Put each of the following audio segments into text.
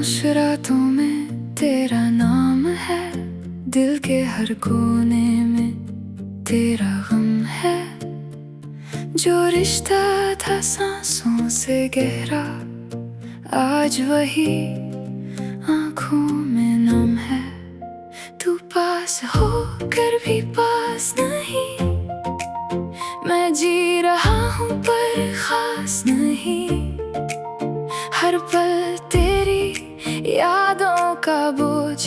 खामोश रातों में तेरा नाम है, दिल के हर कोने में तेरा गम है। जो रिश्ता था सांसों से गहरा, आज वही आंखों में नम है। तू पास होकर भी पास नहीं, मैं जी रहा हूँ पर खास नहीं। हर पल तेरी यादों का बोझ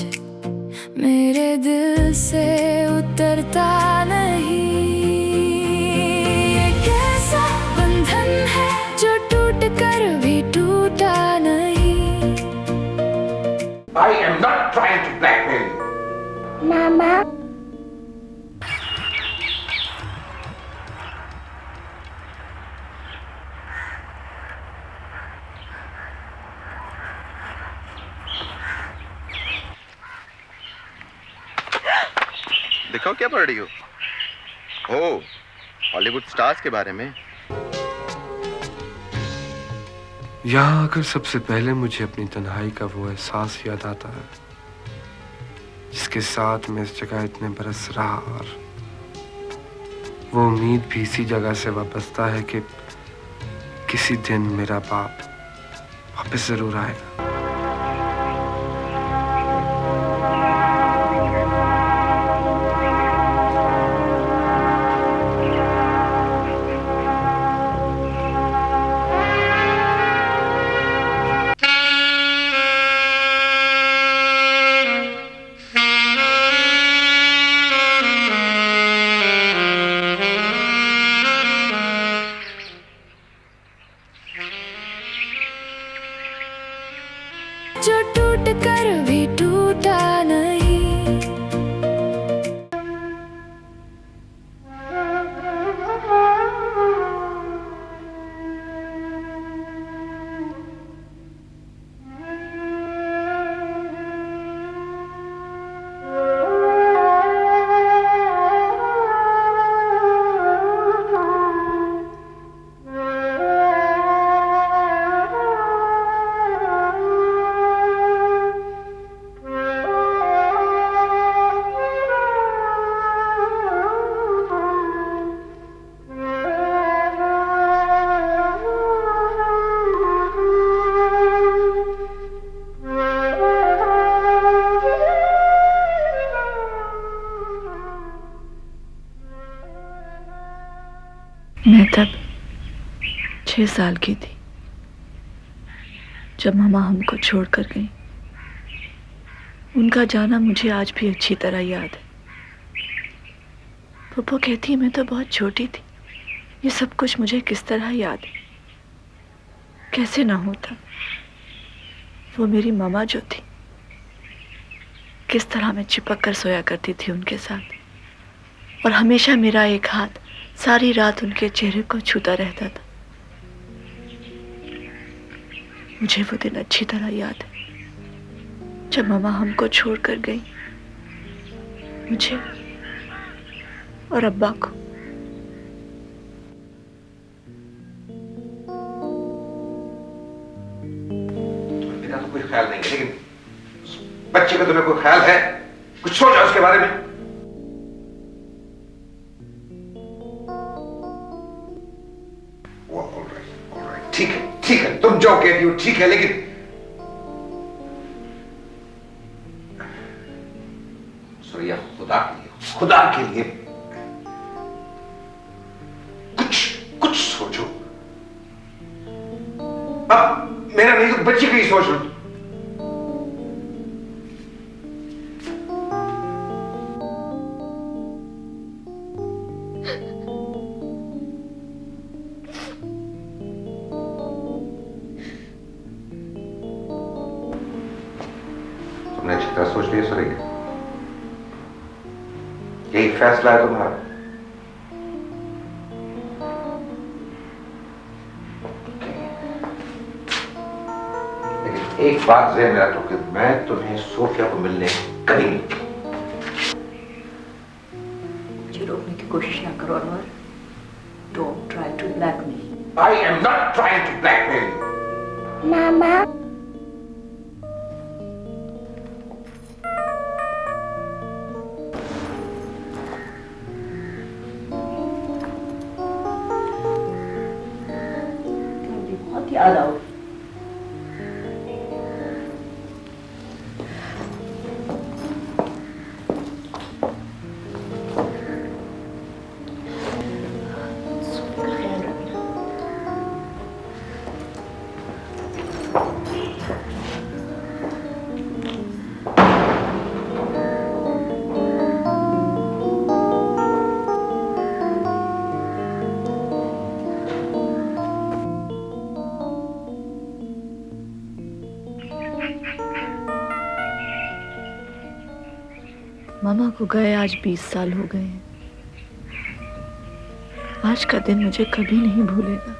मेरे दिल से उतरता नहीं। ये कैसा बंधन है जो टूट कर भी टूटा नहीं। I am not trying to blackmail you. मामा दिखाओ क्या पढ़ रही हो? ओ, हॉलीवुड स्टार्स के बारे में। यहाँ आकर सबसे पहले मुझे अपनी तन्हाई का वो एहसास याद आता है जिसके साथ मैं इस जगह इतने बरस रहा, और वो उम्मीद भी इसी जगह से वाबस्ता है कि किसी दिन मेरा बाप वापस जरूर आएगा। जो टूट कर भी टूटा नहीं। मैं तब 6 साल की थी जब मामा हमको छोड़कर गई। उनका जाना मुझे आज भी अच्छी तरह याद है। पप्पू कहती है मैं तो बहुत छोटी थी, ये सब कुछ मुझे किस तरह याद है, कैसे ना होता। वो मेरी मामा जो थी, किस तरह मैं चिपक कर सोया करती थी उनके साथ, और हमेशा मेरा एक हाथ सारी रात उनके चेहरे को छूता रहता था। मुझे वो दिन अच्छी तरह याद है जब मामा हमको छोड़कर गई, मुझे और अब्बा को। मेरा तो कोई ख्याल नहीं है, लेकिन उस बच्चे का तुम्हें कोई ख्याल है? कुछ सोचा उसके बारे में? ठीक है, तुम जो कहती हो ठीक है, लेकिन सुरैया, खुदा के लिए कुछ सोचो। अब मेरा नहीं तो बच्चे का ही सोच लो। तुमने अच्छी तरह सोच लिया सुरैया, यही फैसला है तुम्हारा। लेकिन एक बात ज़हन में रखो कि मैं तुम्हें सोफिया को मिलने कभी नहीं। मुझे रोकने की कोशिश ना करो Anwar. Don't try to blackmail me. I am not trying to blackmail you. मामा याद आओ। मामा को गए आज 20 साल हो गए हैं। आज का दिन मुझे कभी नहीं भूलेगा।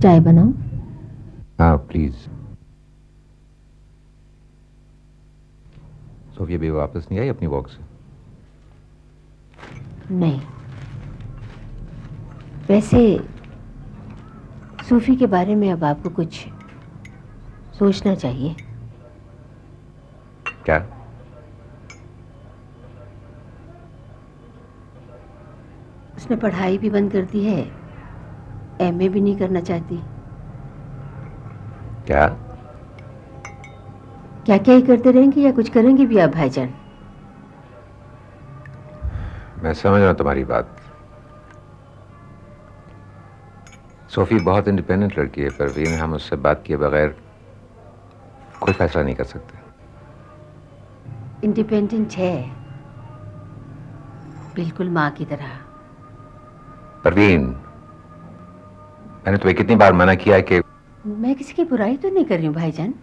चाय बनाऊं? हाँ प्लीज। सोफी अभी वापस नहीं आई अपनी वॉक से? नहीं। वैसे सूफी के बारे में अब आपको कुछ सोचना चाहिए। क्या? उसने पढ़ाई भी बंद कर दी है, एमए भी नहीं करना चाहती। क्या? क्या क्या ही करते रहेंगे या कुछ करेंगे भी आप भाईजान? मैं समझ रहा हूं तुम्हारी बात। सोफी बहुत इंडिपेंडेंट लड़की है, परवीन, हम उससे बात किए बगैर कोई फैसला नहीं कर सकते। इंडिपेंडेंट है, बिल्कुल माँ की तरह। परवीन, मैंने तुम्हें कितनी बार मना किया कि... मैं किसी की बुराई तो नहीं कर रही हूँ भाईजान।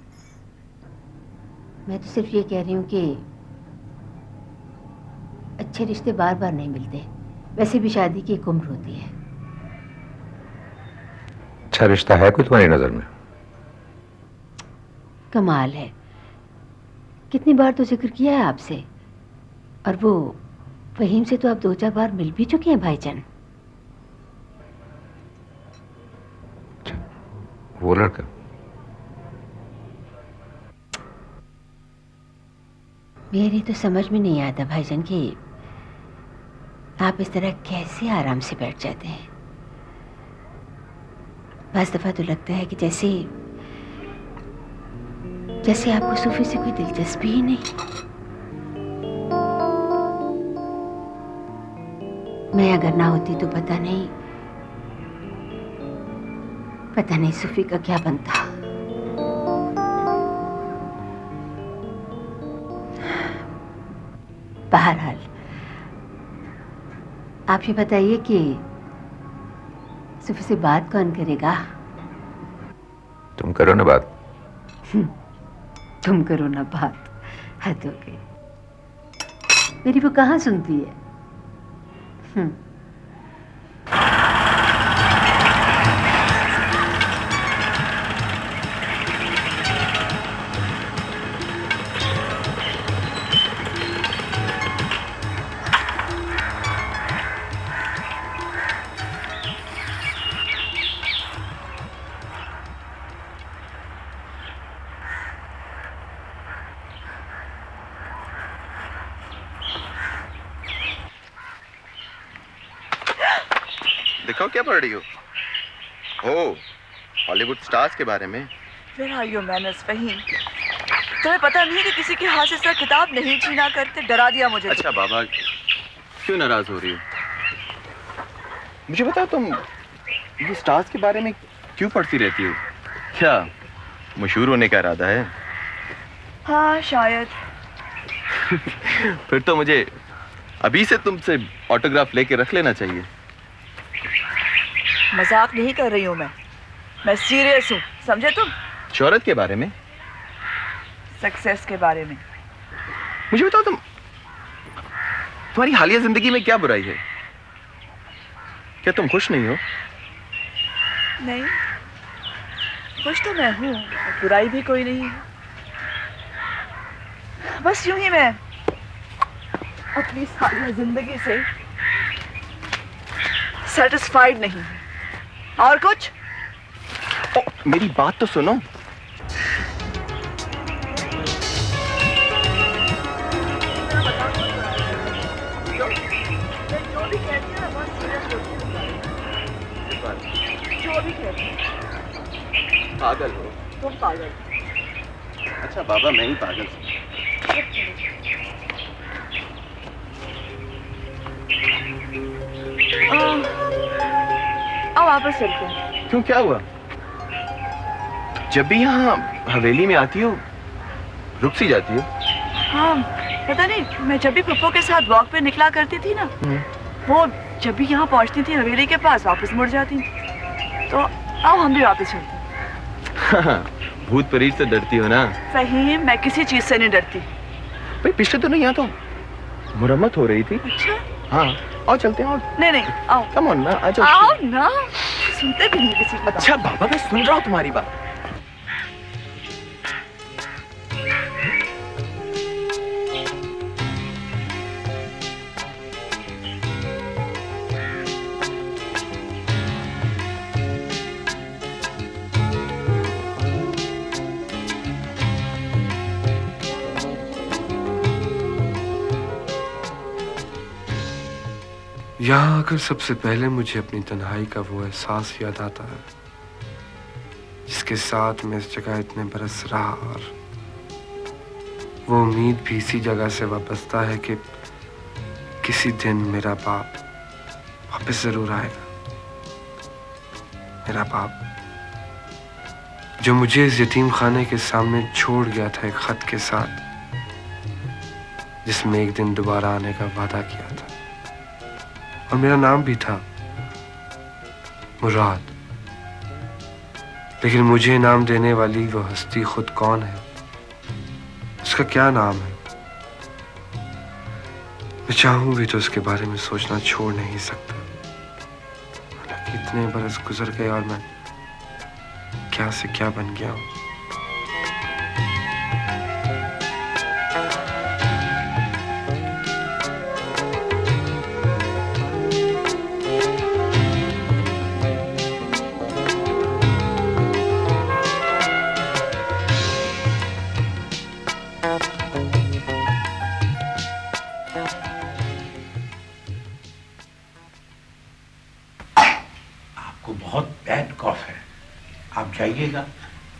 मैं तो सिर्फ ये कह रही हूँ कि अच्छे रिश्ते बार बार नहीं मिलते। वैसे भी शादी की एक उम्र होती है। अच्छा रिश्ता है कोई तुम्हारी नजर में? कमाल है, कितनी बार तो जिक्र किया है आपसे। और वो फहीम से तो आप 2-4 बार मिल भी चुके हैं भाईजान। वो लड़का? मेरी तो समझ में नहीं आता भाईजान कि आप इस तरह कैसे आराम से बैठ जाते हैं। बस दफा तो लगता है कि जैसे आपको सूफी से कोई दिलचस्पी ही नहीं। मैं अगर ना होती तो पता नहीं सूफी का क्या बनता। बहरहाल आप ये बताइए कि सूफी से बात कौन करेगा? तुम करो ना बात। तुम करो ना बात, हद हो गई। मेरी वो कहाँ सुनती है। दिखाओ क्या पढ़ रही हो? ओह, हॉलीवुड स्टार्स के बारे में। Where are your manners, Faheem? तुम्हें पता नहीं है कि किसी के हाथ से इसका किताब नहीं छीना करते? डरा दिया मुझे। अच्छा बाबा, क्यों नाराज हो रही हो? मुझे बताओ, तुम ये स्टार्स के बारे में क्यों पढ़ती रहती हो? क्या मशहूर होने का इरादा है? हाँ शायद। फिर तो मुझे अभी से तुमसे ऑटोग्राफ लेके रख लेना चाहिए। मजाक नहीं कर रही हूँ मैं सीरियस हूँ, समझे तुम? शोहरत के बारे में? सक्सेस के बारे में। मुझे बताओ, तुम्हारी हालिया जिंदगी में क्या बुराई है? क्या तुम खुश नहीं हो? नहीं, खुश तो मैं हूँ, बुराई भी कोई नहीं है। बस यूं ही मैं अपनी सारी जिंदगी से सेटिस्फाइड नहीं हूँ। और कुछ? मेरी बात तो सुनो। पागल हो तुम? पागल? अच्छा बाबा, मैं ही पागल हूँ। आओ वापस चलते हैं। क्यों, क्या हुआ? जब भी यहाँ हवेली में आती हो रुक सी जाती हो। हाँ, पता नहीं, मैं जब भी पप्पू के साथ वॉक पे निकला करती थी ना, वो जब भी यहाँ पहुँचती थी हवेली के पास वापस मुड़ जाती। तो आओ हम भी वापस चलते हैं। भूत प्रेत से डरती हो ना? फहीम, मैं किसी चीज से नहीं डरती। भाई पिछले दिनों यहाँ तो मुरम्मत हो रही थी। अच्छा? हाँ, आओ चलते हैं। नहीं, आओ। कम ऑन ना, आ जाओ। आओ ना, सुनते भी नहीं किसी की बात। अच्छा बाबा, मैं सुन रहा हूँ तुम्हारी बात। यहाँ आकर सबसे पहले मुझे अपनी तन्हाई का वो एहसास याद आता है जिसके साथ मैं इस जगह इतने बरस रहा, और वो उम्मीद भी इसी जगह से वाबस्ता है कि किसी दिन मेरा बाप वापस जरूर आएगा। मेरा बाप जो मुझे इस यतीम खाने के सामने छोड़ गया था एक खत के साथ, जिसमें एक दिन दोबारा आने का वादा किया था, और मेरा नाम भी था मुराद। लेकिन मुझे नाम देने वाली वो हस्ती खुद कौन है, उसका क्या नाम है, मैं चाहूं भी तो उसके बारे में सोचना छोड़ नहीं सकता। कितने बरस गुजर गए और मैं क्या से क्या बन गया हूं। बहुत बैड कॉफ है, आप जाइएगा।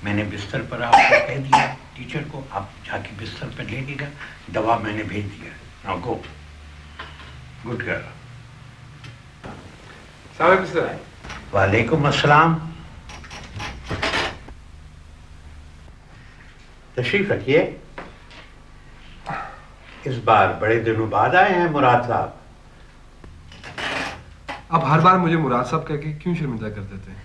मैंने बिस्तर पर आपको कह दिया टीचर को, आप जाके बिस्तर पर ले लीजिएगा। दवा मैंने भेज दिया। Now go. Good girl. वालेकुम अस्सलाम। तशरीफ रखिए। इस बार बड़े दिनों बाद आए हैं मुराद साहब। आप हर बार मुझे मुराद साहब कह के क्यों शर्मिंदा कर देते हैं?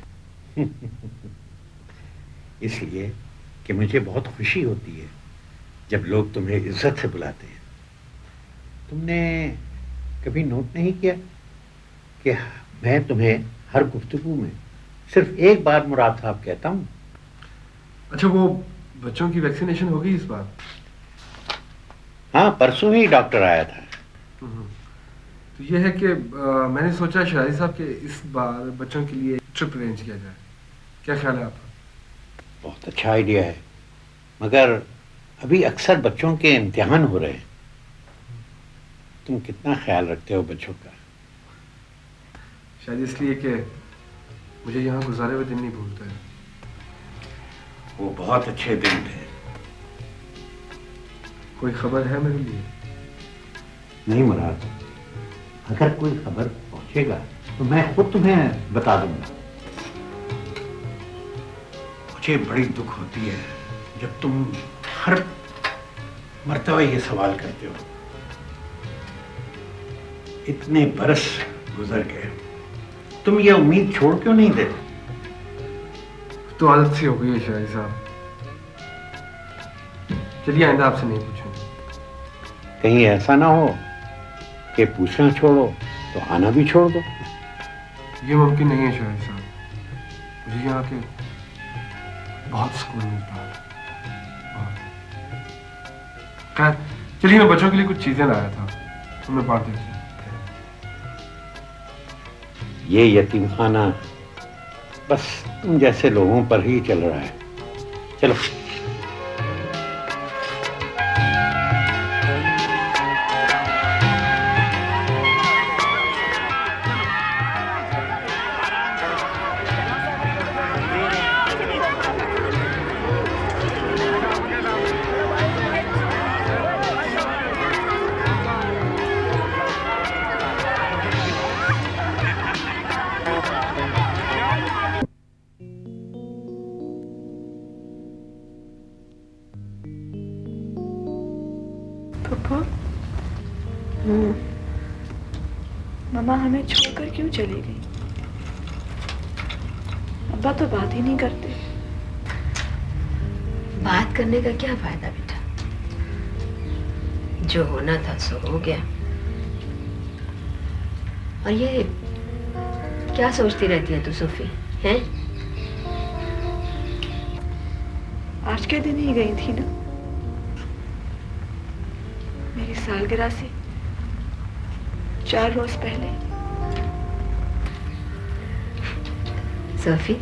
इसलिए कि मुझे बहुत खुशी होती है जब लोग तुम्हें इज्जत से बुलाते हैं। तुमने कभी नोट नहीं किया कि मैं तुम्हें हर गुफ्तगू में सिर्फ एक बार मुराद साहब कहता हूँ? अच्छा, वो बच्चों की वैक्सीनेशन हो गई इस बार? हाँ, परसों ही डॉक्टर आया था। तो ये है कि मैंने सोचा शाहिद साहब के इस बार बच्चों के लिए ट्रिप अरेंज किया जाए। क्या ख्याल है आपका? बहुत अच्छा आइडिया है, मगर अभी अक्सर बच्चों के इम्तिहान हो रहे हैं। तुम कितना ख्याल रखते हो बच्चों का? शायद इसलिए कि मुझे यहाँ गुजारे हुए दिन नहीं भूलते हैं। वो बहुत अच्छे दिन थे। कोई खबर है मेरे लिए? नहीं मुराद, अगर कोई खबर पहुंचेगा तो मैं खुद तुम्हें बता दूंगा। मुझे बड़ी दुख होती है जब तुम मर्तबा ये सवाल करते हो? इतने बरस गुजर गए, तुम ये उम्मीद छोड़ क्यों नहीं देते? तो आदत सी हो गई है शाहिद साहब। चलिए आइंदा आपसे नहीं पूछूंगा। कहीं ऐसा ना हो कि पूछना छोड़ो तो आना भी छोड़ दो। ये मुमकिन नहीं है शाहिद साहब, मुझे यहाँ के बहुत सुकून मिलता है। खैर चलिए, मैं बच्चों के लिए कुछ चीजें लाया था, तुम्हें बांट देती हूँ। ये यतीम खाना बस तुम जैसे लोगों पर ही चल रहा है। चलो। पप्पा, मम्मा हमें छोड़कर क्यों चली गई? अब्बा तो बात ही नहीं करते। बात करने का क्या फायदा बेटा, जो होना था सो हो गया। और ये क्या सोचती रहती है तू सोफी, हैं? आज के दिन ही गई थी ना, मेरी सालगिरह से 4 रोज पहले। सोफी,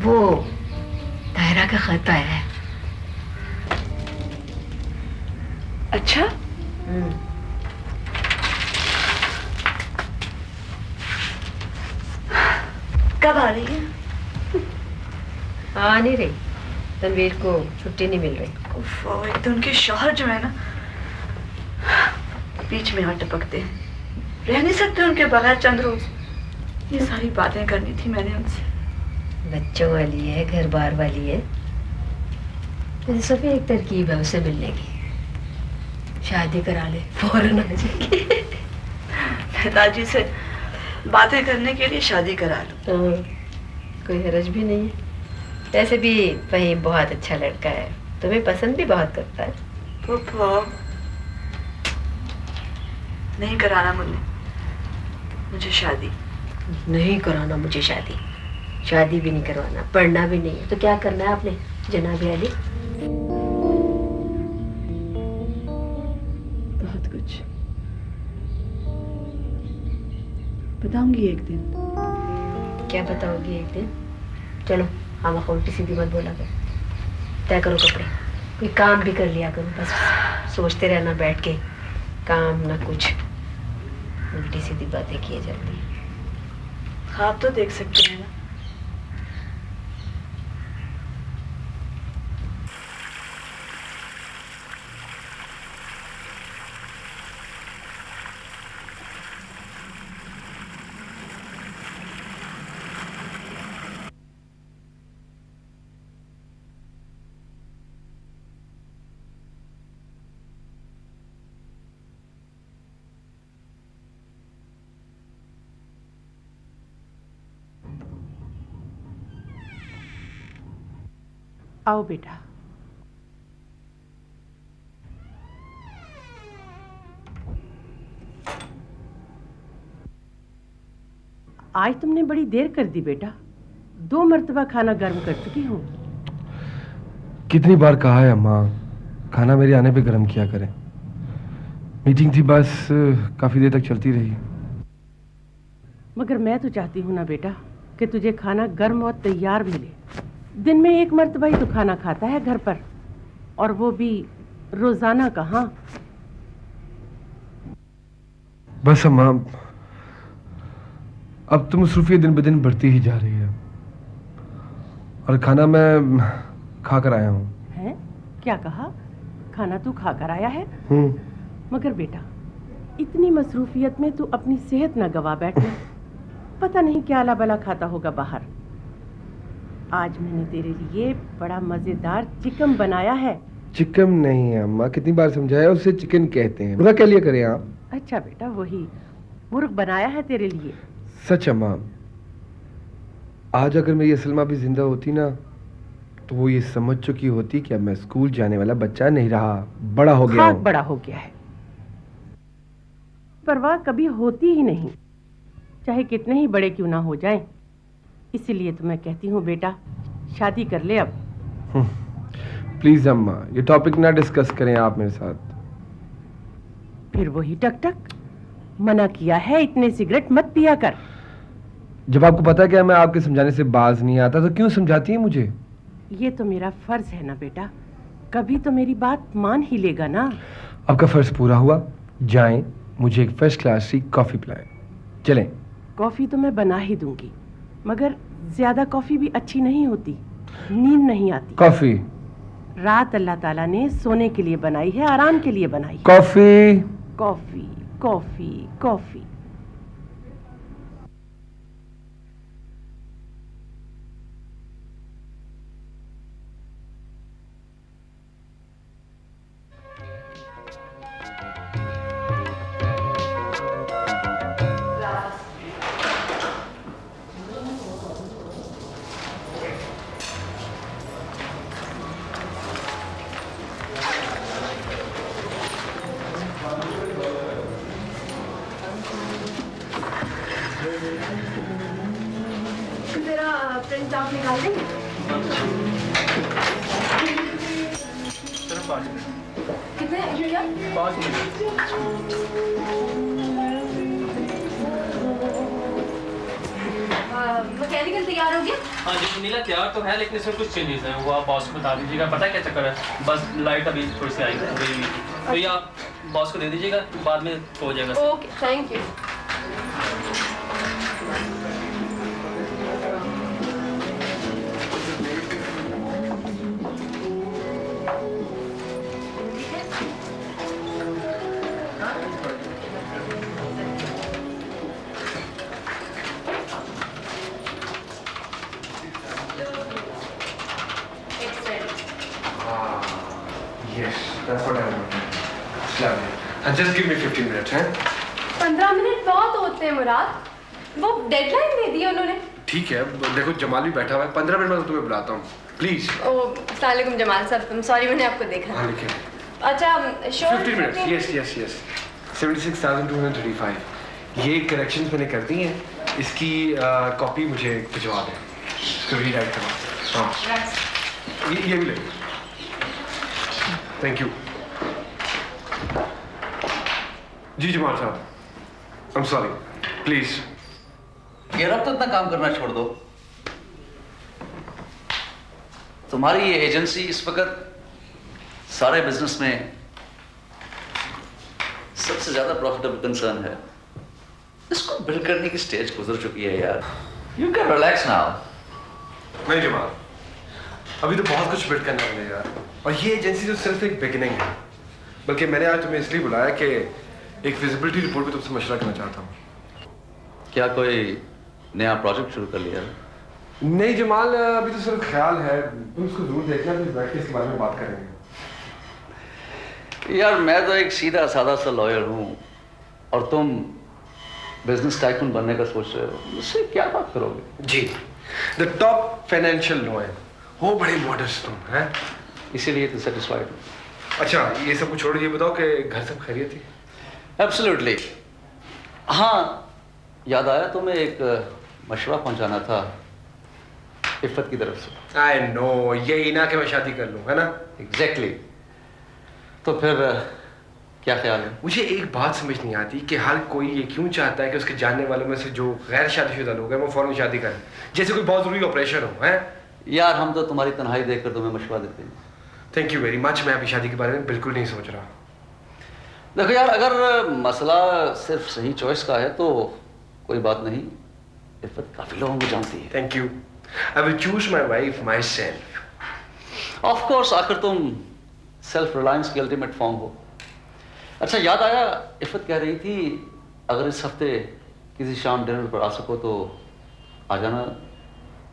वो तायरा का खत आया है। अच्छा, कब आ रही है? आ नहीं रही, तनवीर को छुट्टी नहीं मिल रही। उफ, एक तो उनके शौहर जो है ना, बीच में यहाँ टपकते हैं, रह नहीं सकते उनके बगैर चंद रोज। ये सारी बातें करनी थी मैंने उनसे। बच्चों वाली है, घर बार वाली है। वैसे सोफी एक तरकीब है उसे मिलने की, शादी करा ले, फौरन आ जाएगी। पिताजी से बातें करने के लिए शादी करा लो। कोई हरज भी नहीं है। वैसे भी फहीम बहुत अच्छा लड़का है, तुम्हें पसंद भी बहुत करता है। फूफो, नहीं कराना मुझे शादी। नहीं कराना मुझे शादी, शादी भी नहीं करवाना, पढ़ना भी नहीं है, तो क्या करना है आपने जनाबे अली? बहुत कुछ बताऊंगी एक दिन। क्या बताओगी एक दिन? चलो हम उल्टी सीधी मत बोला कर, तय करो कपड़े, कोई काम भी कर लिया करो, बस सोचते रहना बैठ के, काम ना कुछ, उल्टी सीधी बातें किए जाती हैं। ख्वाब तो देख सकते हैं ना। आओ बेटा। आज तुमने बड़ी देर कर दी बेटा, 2 मर्तबा खाना गर्म कर चुकी हूँ। कितनी बार कहा है अम्मा, खाना मेरे आने पे गर्म किया करें। मीटिंग थी बस, काफी देर तक चलती रही। मगर मैं तो चाहती हूँ ना बेटा कि तुझे खाना गर्म और तैयार मिले। दिन में 1 मर्तबा ही तो खाना खाता है घर पर, और वो भी रोजाना कहाँ। बस अम्मा, अब तो मसरूफियत दिन ब दिन बढ़ती ही जा रही है, और खाना मैं खा कर आया हूँ। हैं? क्या कहा? खाना तू खा कर आया है? मगर बेटा, इतनी मसरूफियत में तू अपनी सेहत न गवा बैठना। पता नहीं क्या अला बला खाता होगा बाहर। आज मैंने तेरे लिए बड़ा मजेदार चिकन बनाया है, चिकन नहीं है अम्मा, कितनी बार समझाया, उसे चिकन कहते हैं। मुर्गा कह लिया करें आप। अच्छा बेटा, वही मुर्ग बनाया है तेरे लिए। सच अम्मा, आज अगर मेरी असलमा भी जिंदा होती ना तो वो ये समझ चुकी होती कि अब मैं स्कूल जाने वाला बच्चा नहीं रहा, बड़ा हो गया हाँ, हूं। बड़ा हो गया है। परवाह कभी होती ही नहीं, चाहे कितने ही बड़े क्यों ना हो जाएं। इसीलिए तो मैं कहती हूँ बेटा, शादी कर ले अब। प्लीज अम्मा, ये टॉपिक ना डिस्कस करें आप मेरे साथ। फिर वही टक टक, मना किया है इतने सिगरेट मत पिया कर। जब आपको पता है कि मैं आपके समझाने से बाज नहीं आता तो क्यों समझाती है मुझे? ये तो मेरा फर्ज है ना बेटा, कभी तो मेरी बात मान ही लेगा ना। आपका फर्ज पूरा हुआ, जाएं, मुझे एक फर्स्ट क्लास सी कॉफी पिलाएं। चलें। कॉफी तो मैं बना ही दूंगी, मगर ज्यादा कॉफी भी अच्छी नहीं होती, नींद नहीं आती। कॉफी रात अल्लाह ताला ने सोने के लिए बनाई है, आराम के लिए बनाई है। Coffee coffee coffee coffee. तेरा प्रिंट आउट निकाल देंगे? कितने भैया? मैकेनिकल तैयार हो गया? हाँ जी सुनीला, तैयार तो है लेकिन इसमें कुछ चेंजेस हैं, वो आप बॉस को बता दीजिएगा। पता है क्या चक्कर है, बस लाइट अभी थोड़ी सी आई है तो ये आप बॉस को दे दीजिएगा, बाद में हो जाएगा। Okay, thank you. Yes, that's what I wanted. Lovely. And just give me 15 minutes, हैं? 15 मिनट बहुत होते हैं मुराद, वो डेडलाइन दे दी है उन्होंने। ठीक है, देखो जमाल भी बैठा हुआ है, 15 मिनट में तुम्हें बुलाता हूँ, प्लीज। ओ अस्सलाम वालेकुम जमाल साहब, सॉरी मैंने आपको देखा। हाँ लिखे। अच्छा, शो 15 मिनट्स, yes. 76,235। ये करेक्शंस मैंने कर दी हैं, इसकी कॉपी मुझे भिजवा दें, इसको रीराइट करना। हाँ, ये भी ले। Thank you. जी जमाल साहब, आई एम सॉरी, प्लीज। यार अब तो इतना काम करना छोड़ दो। तुम्हारी ये एजेंसी इस वक्त सारे बिजनेस में सबसे ज्यादा प्रॉफिटेबल कंसर्न है। इसको बिल्ड करने की स्टेज गुजर चुकी है यार। You can relax now. नहीं जमाल, अभी तो बहुत कुछ बिल्ड करना है यार, और ये एजेंसी तो सिर्फ एक बिगिनिंग है। बल्कि मैंने आज तुम्हें इसलिए बुलाया कि एक विजिबिलिटी रिपोर्ट पे तुमसे मशवरा करना चाहता हूँ। क्या कोई नया प्रोजेक्ट शुरू कर लिया? नहीं जमाल, अभी तो सिर्फ ख्याल है, तुम इसको जरूर देखना, फिर बैठ के इसके बारे में बात करेंगे। यार मैं तो एक सीधा साधा सा लॉयर हूँ और तुम बिजनेस टाइकून बनने का सोच रहे हो, मुझसे क्या बात करोगे? जी, द टॉप फाइनेंशियल लॉयर हो, बड़े मॉडर्स तुम हैं, इसीलिए तो सेटिस्फाइड। अच्छा ये सब कुछ छोड़, ये बताओ कि घर सब खैरियत थी? एब्सोल्युटली। हाँ, याद आया तुम्हें एक मशवरा पहुंचाना था इफ़त की तरफ से। आई नो, यही ना कि मैं शादी कर लूँ, है ना? एग्जैक्टली। तो फिर क्या ख्याल है? मुझे एक बात समझ नहीं आती कि हर कोई ये क्यों चाहता है कि उसके जानने वालों में से जो गैर शादीशुदा लोग हैं वो फौरन शादी करें, जैसे कोई बहुत जरूरी ऑपरेशन हो, है? यार हम तो तुम्हारी तन्हाई देखकर तुम्हें मशवरा देते हैं। थैंक यू वेरी मच, मैं अभी शादी के बारे में बिल्कुल नहीं सोच रहा। देखो यार, अगर मसला सिर्फ सही चॉइस का है तो कोई बात नहीं, इफ़त काफी लोगों को जानती है। Thank you, I will choose my wife my self. Of course, आखिर तुम सेल्फ रिलायंस की अल्टीमेट फॉर्म हो। अच्छा याद आया, इफ़त कह रही थी अगर इस हफ्ते किसी शाम डिनर पर आ सको तो आ जाना,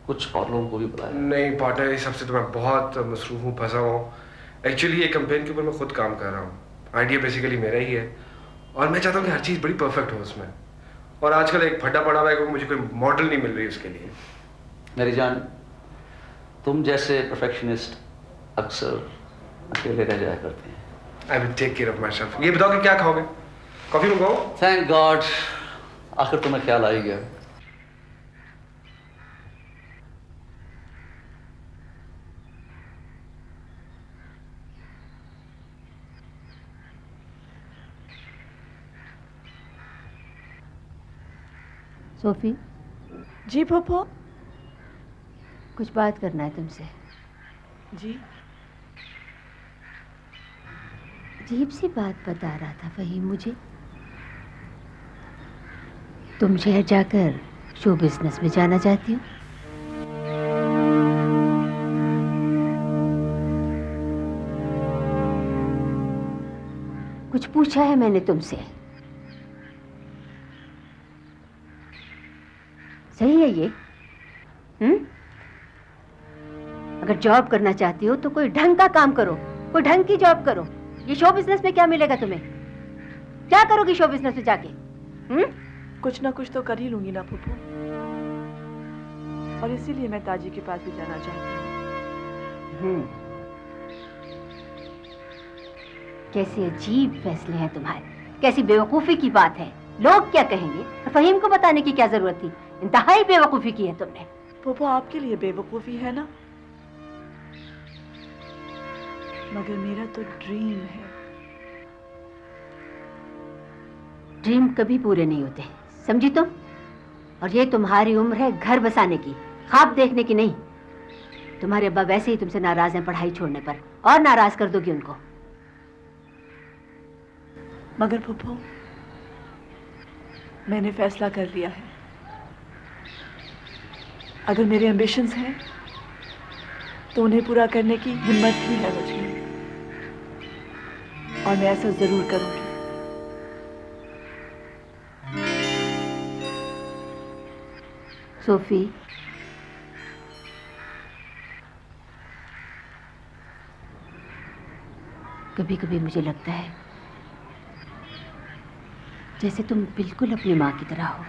कुछ और लोगों को भी बुलाया। नहीं पार्टनर, इस हफ्ते तो मैं बहुत मसरूफ हूँ, फंसा हूँ। एक्चुअली ये कैंपेन के ऊपर मैं खुद काम कर रहा हूँ। आइडिया बेसिकली मेरा ही है और मैं चाहता हूँ कि हर चीज़ बड़ी परफेक्ट हो उसमें। और आजकल एक फटा पड़ा हुआ है कि मुझे कोई मॉडल नहीं मिल रही उसके लिए। मेरी जान, तुम जैसे परफेक्शनिस्ट अक्सर अकेले रह जाया करते हैं। I will take care of myself. ये बताओ कि क्या खाओगे? कॉफी मंगाओ? थैंक गॉड, आखिर तुम्हें ख्याल आ ही गया। सोफी, जी फूफो। कुछ बात करना है तुमसे। जी। अजीब सी बात बता रहा था फहीम मुझे। तुम शहर जाकर शो बिजनेस में जाना चाहती हो? कुछ पूछा है मैंने तुमसे? सही है ये? अगर जॉब करना चाहती हो तो कोई ढंग का काम करो, कोई ढंग की जॉब करो। ये शो बिजनेस में क्या मिलेगा तुम्हें? क्या करोगी शो बिजनेस में जाके? कुछ ना कुछ तो कर ही लूंगी ना फूफो, और इसीलिए मैं ताजी के पास भी जाना चाहती हूँ। कैसे अजीब फैसले हैं तुम्हारे, कैसी बेवकूफी की बात है। लोग क्या कहेंगे? फहीम को बताने की क्या जरूरत थी? इंतहाई बेवकूफी की है तुमने। फूफो, आपके लिए बेवकूफी है ना, मगर मेरा तो ड्रीम है। ड्रीम कभी पूरे नहीं होते, समझी तुम? और ये तुम्हारी उम्र है घर बसाने की, ख्वाब देखने की नहीं। तुम्हारे अब्बा वैसे ही तुमसे नाराज हैं पढ़ाई छोड़ने पर, और नाराज कर दोगी उनको। मगर फूफो, मैंने फैसला कर लिया है। अगर मेरे एम्बिशंस हैं तो उन्हें पूरा करने की हिम्मत भी है मुझ में, और मैं ऐसा जरूर करूंगी। सोफी, कभी कभी मुझे लगता है जैसे तुम बिल्कुल अपनी माँ की तरह हो।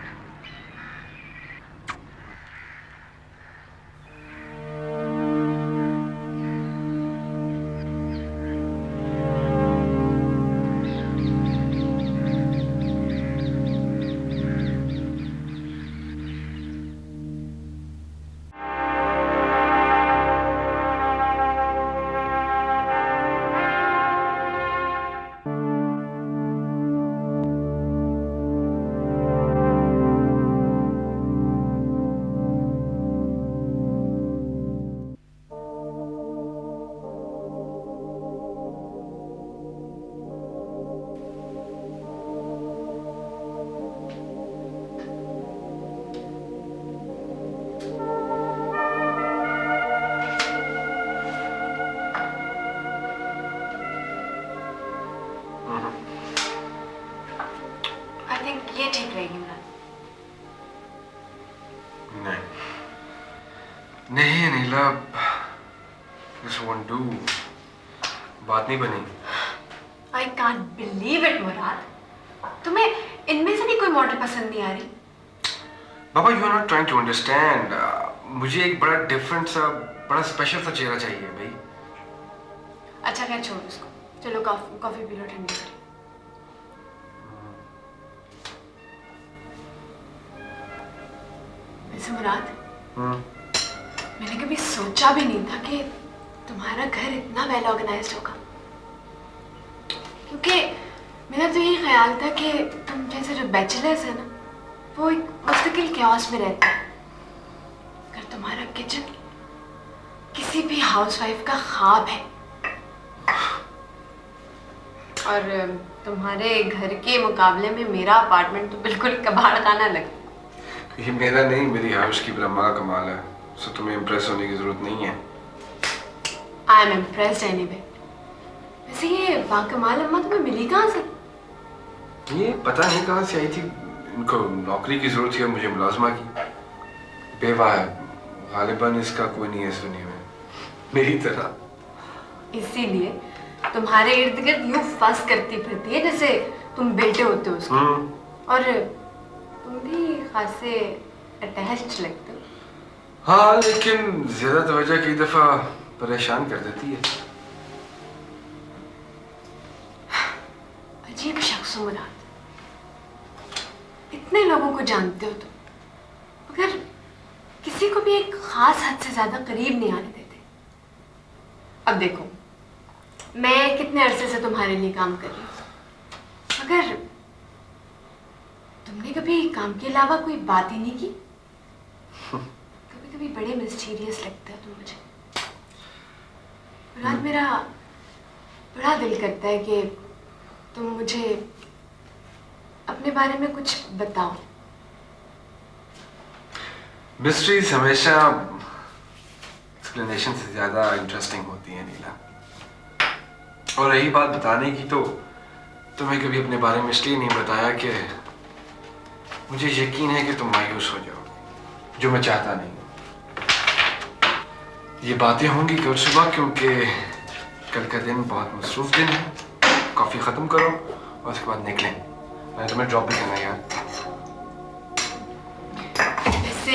ये ठीक रहेगी ना? नहीं नीला, दिस वोंट डू। बात नहीं बनी। I can't believe it, मुराद। तुम्हें इनमें से भी कोई मॉडल पसंद नहीं आ रही? बाबा, you are not trying to understand. मुझे एक बड़ा डिफरेंट सा, बड़ा स्पेशल सा चेहरा चाहिए भाई। अच्छा खैर छोड़ उसको, चलो कॉफी पी लो ठंडी करी। वैसे मुराद, मैंने कभी सोचा भी नहीं था कि तुम्हारा घर इतना वेल ऑर्गेनाइज्ड होगा। क्योंकि मेरा तो यही ख्याल था कि तुम जैसे जो बैचलर्स है ना, वो एक मुस्तकिल chaos में रहते हैं। अगर तुम्हारा किचन किसी भी हाउसवाइफ का ख्वाब है, और तुम्हारे घर के मुकाबले में मेरा अपार्टमेंट तो बिल्कुल कबाड़ खाना लगता। ये मेरा नहीं, मेरी हाउस की ब्रह्मा का कमाल है। सो तुम्हें इम्प्रेस होने की जरूरत नहीं है। I am impressed anyway. वैसे ये बाकमाल अम्मा तुम्हें मिली कहाँ से? ये पता नहीं कहाँ से आई थी। इनको नौकरी की जरूरत थी और मुझे मुलाजमा की। बेवा है, गालिबन इसका कोई नहीं है इस दुनिया में, मेरी तरह। इसीलिए तुम्हारे इर्द गिर्द यूं फंस करती फिरती है जैसे तुम बेटे होते हो उसके। और तुम भी खासे अटैच्ड लगते हो। हाँ, लेकिन ज्यादा तवज्जो कई दफा परेशान कर देती है। अजीब शख्स हो मुराद, इतने लोगों को जानते हो तुम, मगर किसी को भी एक खास हद से ज्यादा करीब नहीं आने देते। अब देखो, मैं कितने अरसे से तुम्हारे लिए काम कर रही हूँ, मगर तुमने कभी काम के अलावा कोई बात ही नहीं की। कभी कभी बड़े मिस्टीरियस लगते हो तुम मुझे मुराद। मेरा बड़ा दिल करता है कि तुम मुझे अपने बारे में कुछ बताओ। मिस्ट्रीज हमेशा एक्सप्लेनेशन से ज्यादा इंटरेस्टिंग होती है नीला। और रही बात बताने की, तो तुम्हें कभी अपने बारे में इसलिए नहीं बताया कि मुझे यकीन है कि तुम मायूस हो जाओगे, जो मैं चाहता नहीं हूं। ये बातें होंगी कल सुबह, क्योंकि कल का दिन बहुत मसरूफ दिन है। कॉफी खत्म करो और उसके बाद निकलें। मैं तुम्हें ड्रॉप भी करना यार। वैसे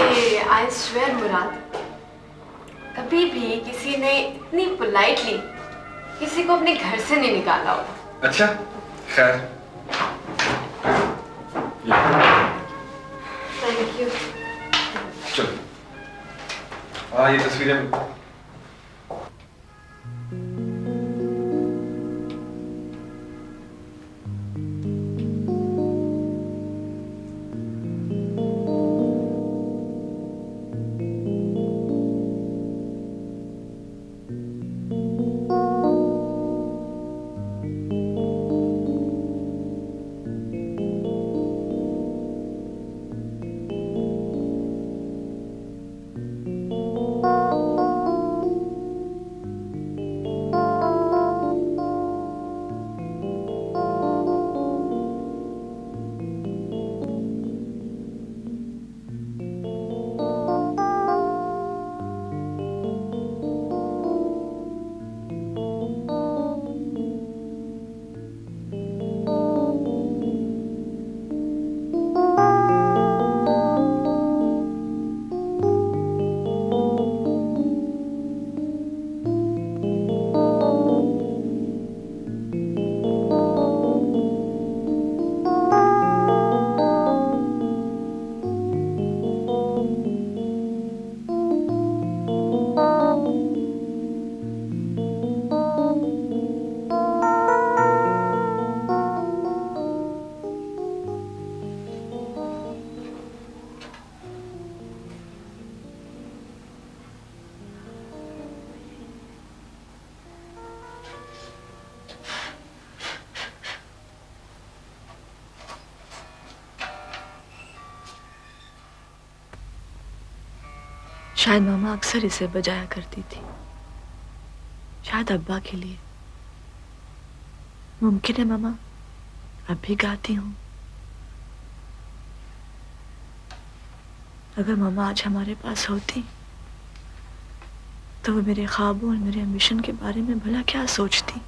आई स्वेयर मुराद, कभी भी किसी ने इतनी पोलाइटली किसी को अपने घर से नहीं निकाला होगा। अच्छा, खैर। Thank you. चलो, ये तस्वीरें शायद मामा अक्सर इसे बजाया करती थी, शायद अब्बा के लिए। मुमकिन है मामा अब भी गाती हूँ। अगर मामा आज हमारे पास होती तो वो मेरे ख्वाबों और मेरे एम्बिशन के बारे में भला क्या सोचती।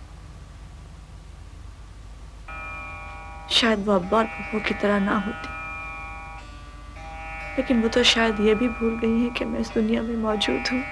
शायद वो अब्बा और पप्पू की तरह ना होती, लेकिन वो तो शायद ये भी भूल गई है कि मैं इस दुनिया में मौजूद हूँ।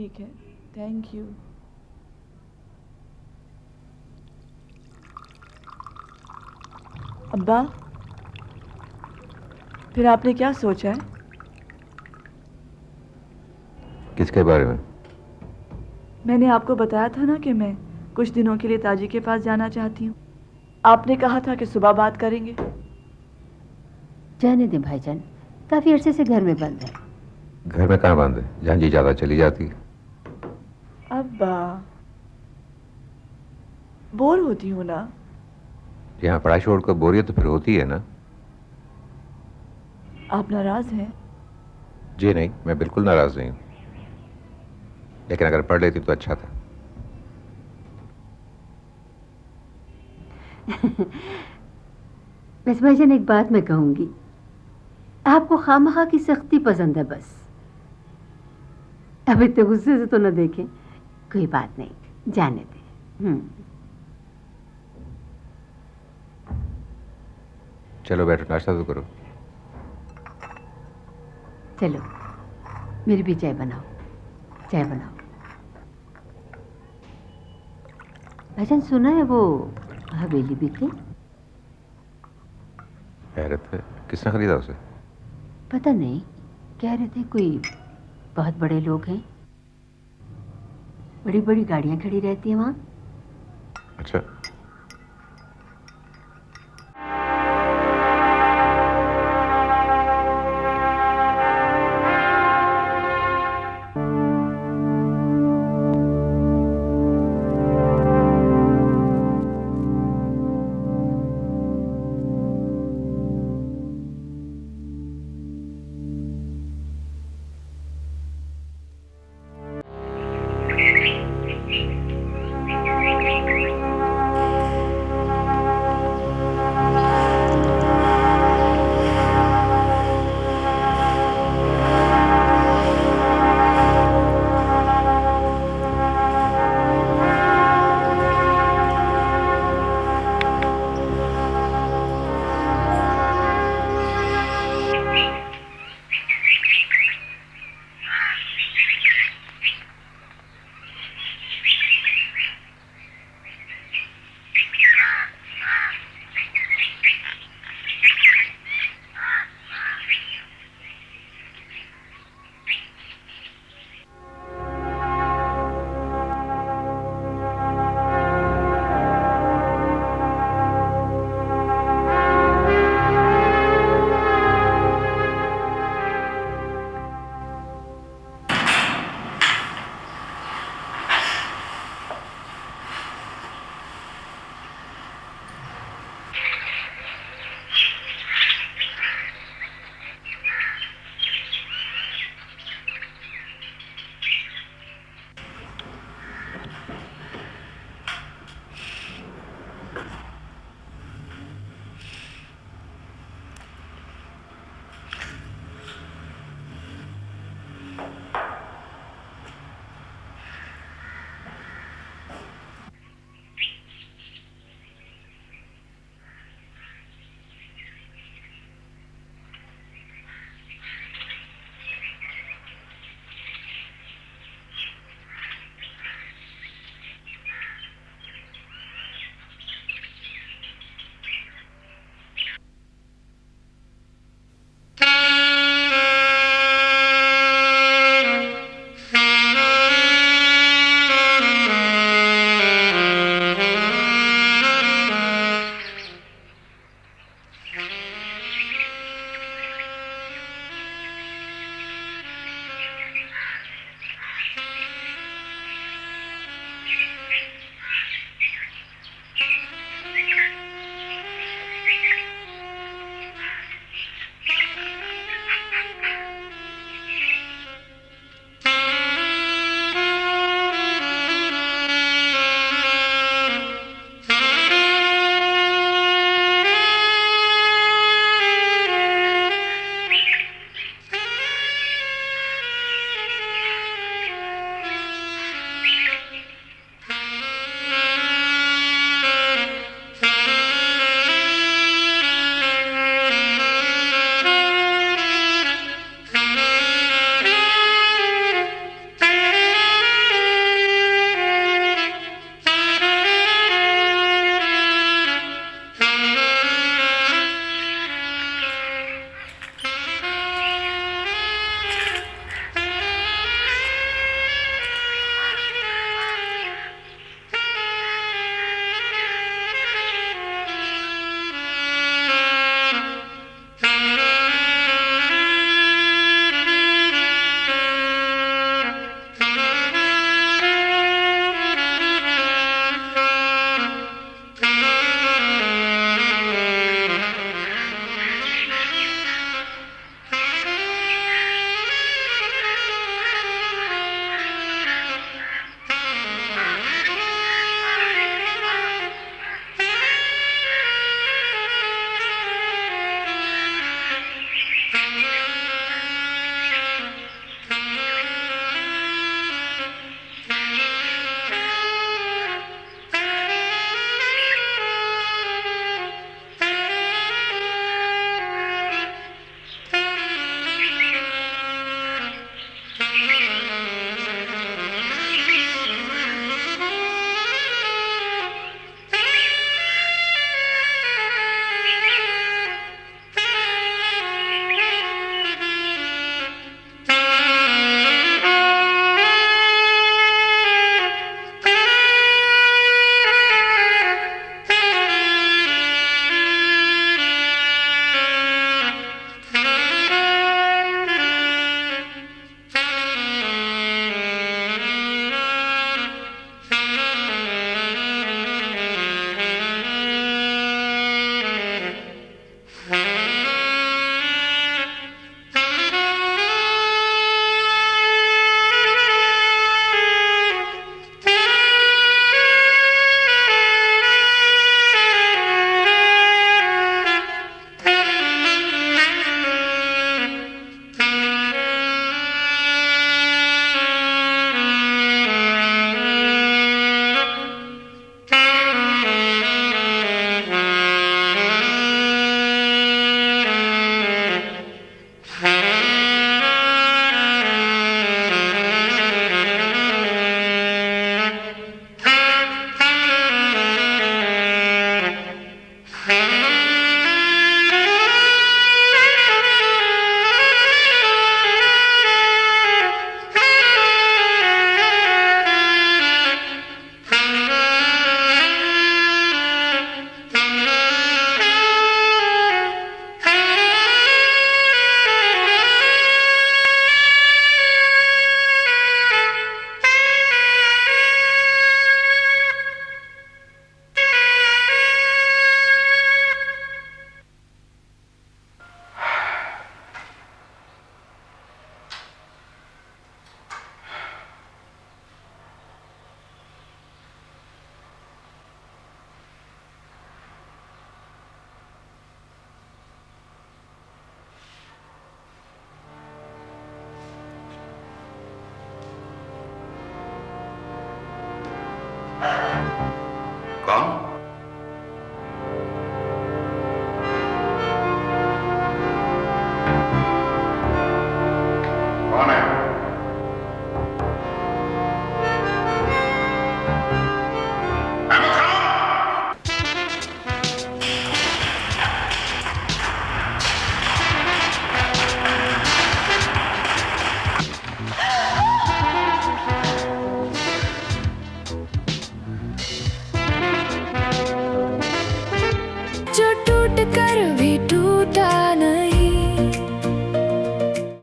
ठीक है, थैंक यू। अब्बा, फिर आपने क्या सोचा है? किसके बारे में? मैंने आपको बताया था ना कि मैं कुछ दिनों के लिए ताजी के पास जाना चाहती हूँ। आपने कहा था कि सुबह बात करेंगे। जाने दे भाईजान, काफी अरसे से घर में बंद है। घर में कहाँ बंद है, जहाँ जी ज्यादा चली जाती है। अब्बा, बोर होती हूँ ना। यहाँ पढ़ाई छोड़कर बोरियत तो फिर होती है ना। आप नाराज हैं? जी नहीं, मैं बिल्कुल नाराज नहीं हूँ, लेकिन अगर पढ़ लेती तो अच्छा था। बस भाईजान एक बात मैं कहूंगी, आपको खामखा की सख्ती पसंद है बस। अब इतने गुस्से से तो न देखें। कोई बात नहीं, जाने दे। चलो बैठो, नाश्ता तो करो। चलो, मेरी भी चाय बनाओ, चाय बनाओ। भाईजान सुना है वो हवेली बिकी? हैरत है, किसने खरीदा उसे? पता नहीं, कह रहे थे कोई बहुत बड़े लोग हैं, बड़ी बड़ी गाड़ियां खड़ी रहती हैं वहाँ। अच्छा,